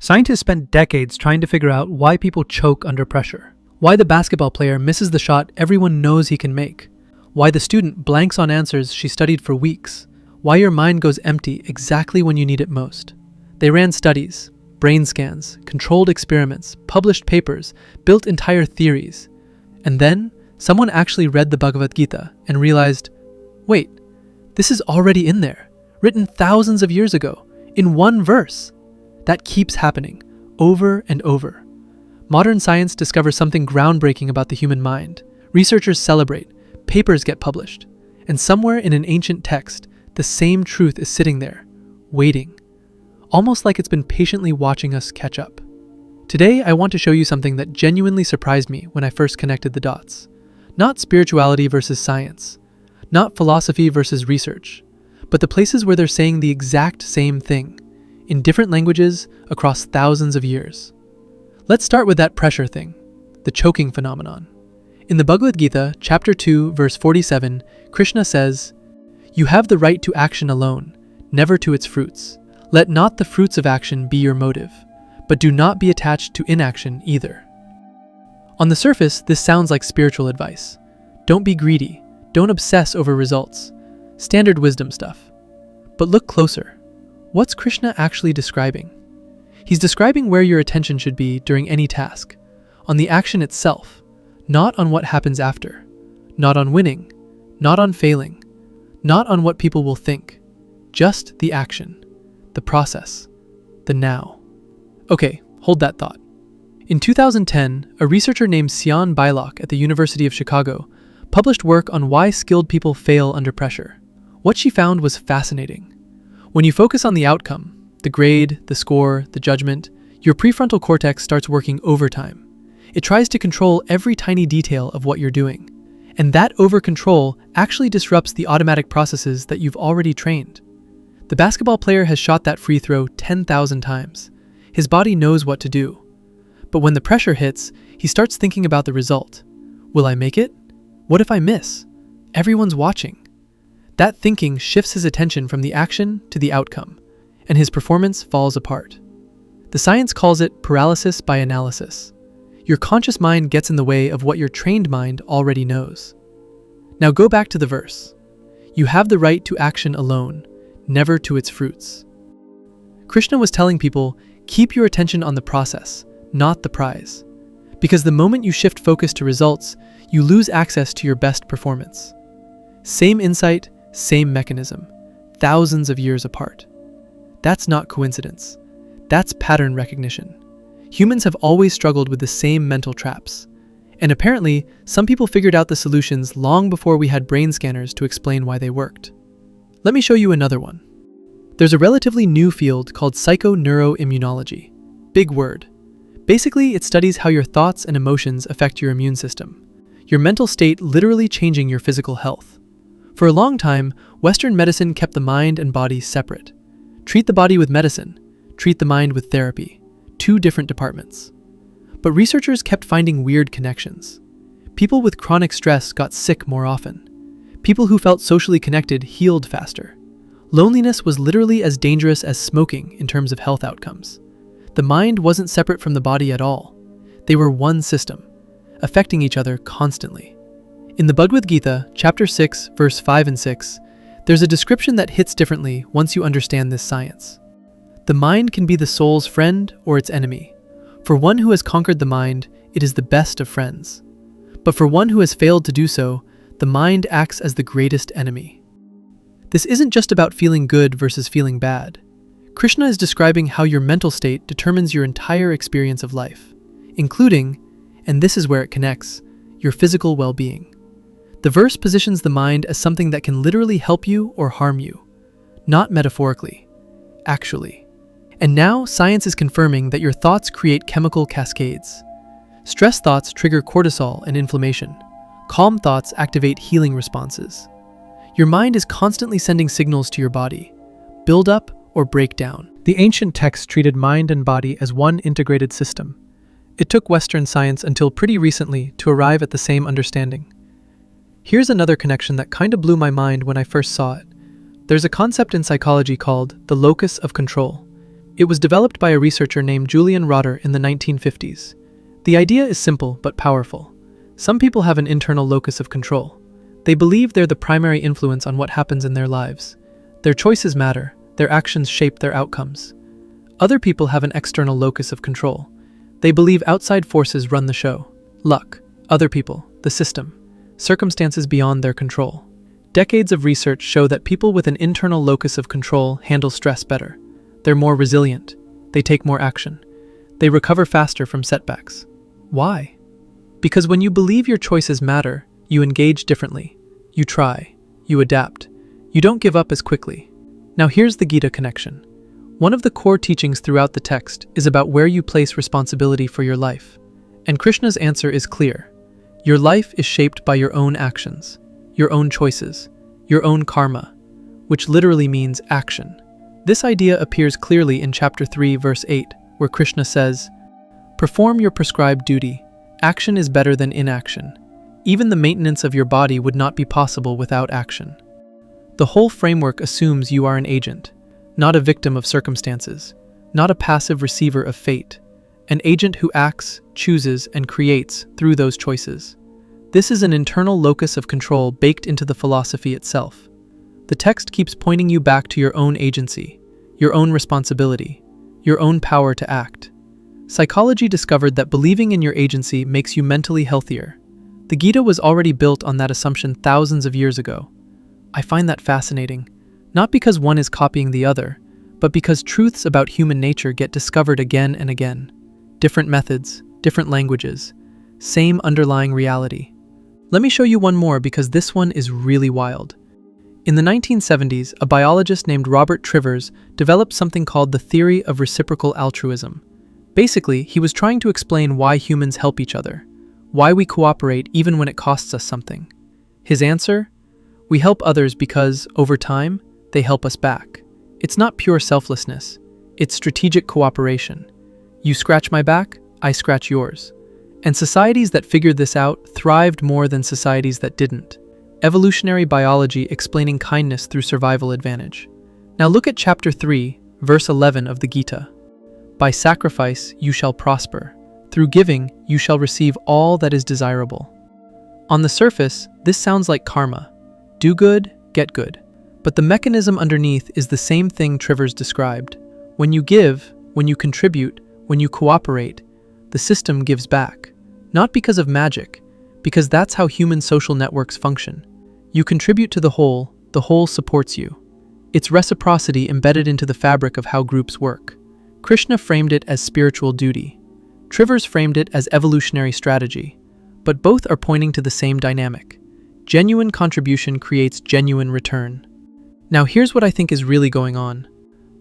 Scientists spent decades trying to figure out why people choke under pressure, why the basketball player misses the shot everyone knows he can make, why the student blanks on answers she studied for weeks, why your mind goes empty exactly when you need it most. They ran studies, brain scans, controlled experiments, published papers, built entire theories. And then, someone actually read the Bhagavad Gita and realized, wait, this is already in there, written thousands of years ago, in one verse. That keeps happening, over and over. Modern science discovers something groundbreaking about the human mind. Researchers celebrate, papers get published, and somewhere in an ancient text, the same truth is sitting there, waiting, almost like it's been patiently watching us catch up. Today, I want to show you something that genuinely surprised me when I first connected the dots. Not spirituality versus science, not philosophy versus research, but the places where they're saying the exact same thing, in different languages across thousands of years. Let's start with that pressure thing, the choking phenomenon. In the Bhagavad Gita, chapter 2, verse 47, Krishna says, "You have the right to action alone, never to its fruits. Let not the fruits of action be your motive, but do not be attached to inaction either." On the surface, this sounds like spiritual advice. Don't be greedy, don't obsess over results. Standard wisdom stuff. But look closer. What's Krishna actually describing? He's describing where your attention should be during any task, on the action itself, not on what happens after, not on winning, not on failing, not on what people will think, just the action, the process, the now. Okay, hold that thought. In 2010, a researcher named Sian Beilock at the University of Chicago published work on why skilled people fail under pressure. What she found was fascinating. When you focus on the outcome, the grade, the score, the judgment, your prefrontal cortex starts working overtime. It tries to control every tiny detail of what you're doing. And that over-control actually disrupts the automatic processes that you've already trained. The basketball player has shot that free throw 10,000 times. His body knows what to do. But when the pressure hits, he starts thinking about the result. Will I make it? What if I miss? Everyone's watching. That thinking shifts his attention from the action to the outcome, and his performance falls apart. The science calls it paralysis by analysis. Your conscious mind gets in the way of what your trained mind already knows. Now go back to the verse. You have the right to action alone, never to its fruits. Krishna was telling people, keep your attention on the process, not the prize. Because the moment you shift focus to results, you lose access to your best performance. Same insight, same mechanism, thousands of years apart. That's not coincidence. That's pattern recognition. Humans have always struggled with the same mental traps. And apparently, some people figured out the solutions long before we had brain scanners to explain why they worked. Let me show you another one. There's a relatively new field called psychoneuroimmunology. Big word. Basically, it studies how your thoughts and emotions affect your immune system. Your mental state literally changing your physical health. For a long time, Western medicine kept the mind and body separate. Treat the body with medicine, treat the mind with therapy. Two different departments. But researchers kept finding weird connections. People with chronic stress got sick more often. People who felt socially connected healed faster. Loneliness was literally as dangerous as smoking in terms of health outcomes. The mind wasn't separate from the body at all. They were one system, affecting each other constantly. In the Bhagavad Gita, chapter 6, verse 5 and 6, there's a description that hits differently once you understand this science. The mind can be the soul's friend or its enemy. For one who has conquered the mind, it is the best of friends. But for one who has failed to do so, the mind acts as the greatest enemy. This isn't just about feeling good versus feeling bad. Krishna is describing how your mental state determines your entire experience of life, including, and this is where it connects, your physical well-being. The verse positions the mind as something that can literally help you or harm you, not metaphorically, actually. And now science is confirming that your thoughts create chemical cascades. Stress thoughts trigger cortisol and inflammation. Calm thoughts activate healing responses. Your mind is constantly sending signals to your body, build up or break down. The ancient texts treated mind and body as one integrated system. It took Western science until pretty recently to arrive at the same understanding. Here's another connection that kind of blew my mind when I first saw it. There's a concept in psychology called the locus of control. It was developed by a researcher named Julian Rotter in the 1950s. The idea is simple but powerful. Some people have an internal locus of control. They believe they're the primary influence on what happens in their lives. Their choices matter, their actions shape their outcomes. Other people have an external locus of control. They believe outside forces run the show. Luck, other people, the system, circumstances beyond their control. Decades of research show that people with an internal locus of control handle stress better. They're more resilient. They take more action. They recover faster from setbacks. Why? Because when you believe your choices matter, you engage differently. You try. You adapt. You don't give up as quickly. Now here's the Gita connection. One of the core teachings throughout the text is about where you place responsibility for your life. And Krishna's answer is clear. Your life is shaped by your own actions, your own choices, your own karma, which literally means action. This idea appears clearly in chapter 3, verse 8, where Krishna says, "Perform your prescribed duty. Action is better than inaction. Even the maintenance of your body would not be possible without action." The whole framework assumes you are an agent, not a victim of circumstances, not a passive receiver of fate, an agent who acts, chooses, and creates through those choices. This is an internal locus of control baked into the philosophy itself. The text keeps pointing you back to your own agency, your own responsibility, your own power to act. Psychology discovered that believing in your agency makes you mentally healthier. The Gita was already built on that assumption thousands of years ago. I find that fascinating, not because one is copying the other, but because truths about human nature get discovered again and again. Different methods, different languages, same underlying reality. Let me show you one more because this one is really wild. In the 1970s, a biologist named Robert Trivers developed something called the theory of reciprocal altruism. Basically, he was trying to explain why humans help each other, why we cooperate even when it costs us something. His answer? We help others because, over time, they help us back. It's not pure selflessness. It's strategic cooperation. You scratch my back, I scratch yours. And societies that figured this out thrived more than societies that didn't. Evolutionary biology explaining kindness through survival advantage. Now look at chapter 3, verse 11 of the Gita. By sacrifice you shall prosper. Through giving you shall receive all that is desirable. On the surface, this sounds like karma. Do good, get good. But the mechanism underneath is the same thing Trivers described. When you give, when you contribute, when you cooperate, the system gives back. Not because of magic, because that's how human social networks function. You contribute to the whole supports you. It's reciprocity embedded into the fabric of how groups work. Krishna framed it as spiritual duty. Trivers framed it as evolutionary strategy. But both are pointing to the same dynamic. Genuine contribution creates genuine return. Now here's what I think is really going on.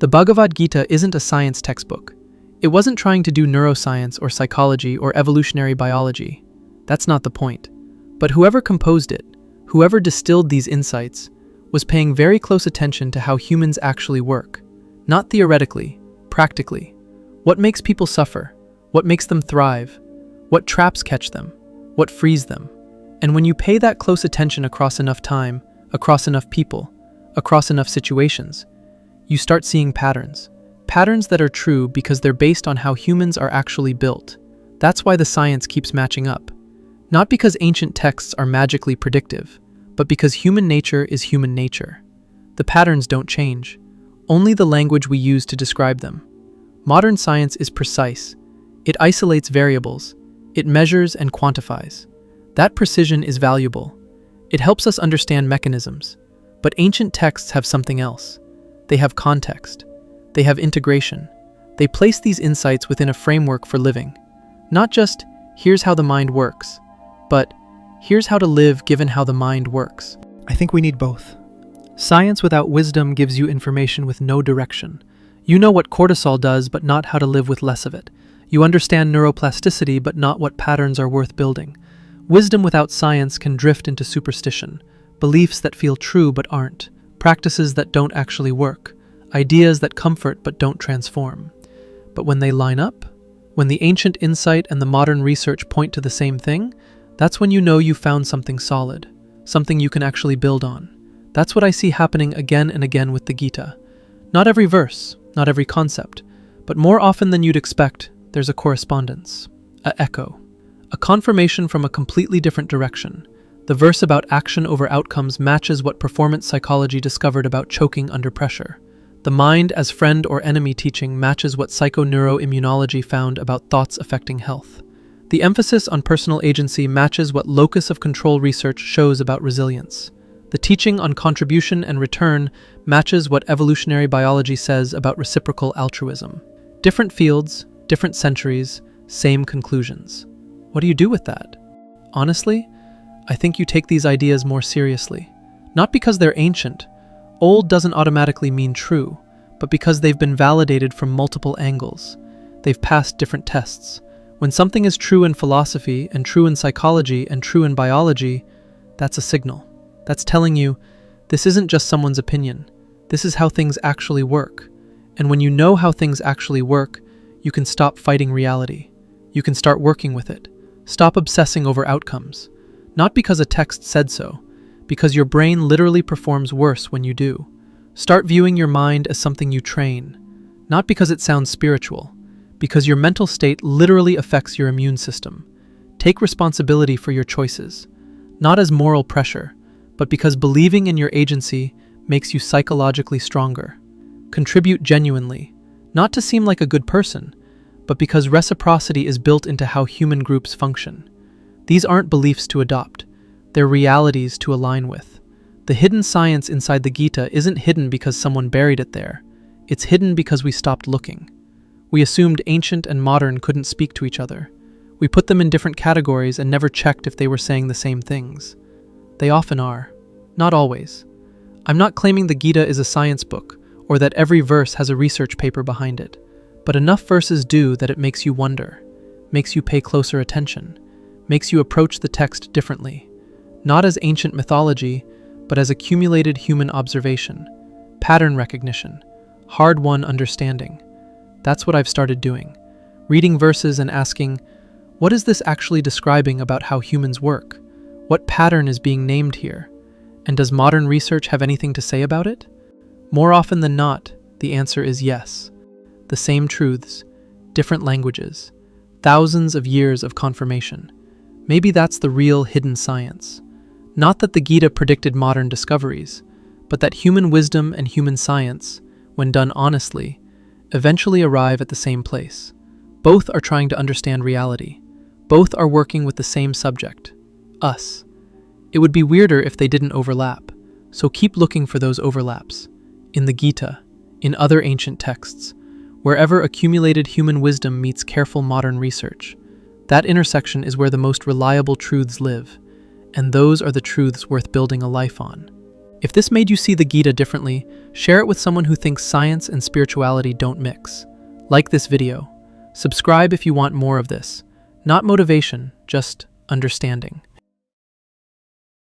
The Bhagavad Gita isn't a science textbook. It wasn't trying to do neuroscience or psychology or evolutionary biology. That's not the point. But whoever composed it, whoever distilled these insights, was paying very close attention to how humans actually work. Not theoretically, practically. What makes people suffer? What makes them thrive? What traps catch them? What frees them? And when you pay that close attention across enough time, across enough people, across enough situations, you start seeing patterns. Patterns that are true because they're based on how humans are actually built. That's why the science keeps matching up. Not because ancient texts are magically predictive, but because human nature is human nature. The patterns don't change, only the language we use to describe them. Modern science is precise. It isolates variables. It measures and quantifies. That precision is valuable. It helps us understand mechanisms. But ancient texts have something else. They have context. They have integration. They place these insights within a framework for living. Not just, here's how the mind works, but here's how to live given how the mind works. I think we need both. Science without wisdom gives you information with no direction. You know what cortisol does, but not how to live with less of it. You understand neuroplasticity, but not what patterns are worth building. Wisdom without science can drift into superstition, beliefs that feel true but aren't, practices that don't actually work, ideas that comfort but don't transform. But when they line up, when the ancient insight and the modern research point to the same thing, that's when you know you found something solid, something you can actually build on. That's what I see happening again and again with the Gita. Not every verse, not every concept, But more often than you'd expect, there's a correspondence, a echo, a confirmation from a completely different direction. The verse about action over outcomes matches what performance psychology discovered about choking under pressure. The mind as friend or enemy teaching matches what psychoneuroimmunology found about thoughts affecting health. The emphasis on personal agency matches what locus of control research shows about resilience. The teaching on contribution and return matches what evolutionary biology says about reciprocal altruism. Different fields, different centuries, same conclusions. What do you do with that? Honestly, I think you take these ideas more seriously. Not because they're ancient. Old doesn't automatically mean true, but because they've been validated from multiple angles. They've passed different tests. When something is true in philosophy and true in psychology and true in biology, that's a signal. That's telling you, this isn't just someone's opinion. This is how things actually work. And when you know how things actually work, you can stop fighting reality. You can start working with it. Stop obsessing over outcomes. Not because a text said so, because your brain literally performs worse when you do. Start viewing your mind as something you train. Not because it sounds spiritual, because your mental state literally affects your immune system. Take responsibility for your choices, not as moral pressure, but because believing in your agency makes you psychologically stronger. Contribute genuinely, not to seem like a good person, but because reciprocity is built into how human groups function. These aren't beliefs to adopt, they're realities to align with. The hidden science inside the Gita isn't hidden because someone buried it there. It's hidden because we stopped looking. We assumed ancient and modern couldn't speak to each other. We put them in different categories and never checked if they were saying the same things. They often are. Not always. I'm not claiming the Gita is a science book, or that every verse has a research paper behind it. But enough verses do that it makes you wonder, makes you pay closer attention, makes you approach the text differently. Not as ancient mythology, but as accumulated human observation, pattern recognition, hard-won understanding. That's what I've started doing. Reading verses and asking, what is this actually describing about how humans work? What pattern is being named here? And does modern research have anything to say about it? More often than not, the answer is yes. The same truths, different languages, thousands of years of confirmation. Maybe that's the real hidden science. Not that the Gita predicted modern discoveries, but that human wisdom and human science, when done honestly, eventually arrive at the same place. Both are trying to understand reality. Both are working with the same subject, us. It would be weirder if they didn't overlap, so keep looking for those overlaps. In the Gita, in other ancient texts, wherever accumulated human wisdom meets careful modern research. That intersection is where the most reliable truths live, and those are the truths worth building a life on. If this made you see the Gita differently, share it with someone who thinks science and spirituality don't mix. Like this video. Subscribe if you want more of this. Not motivation, just understanding.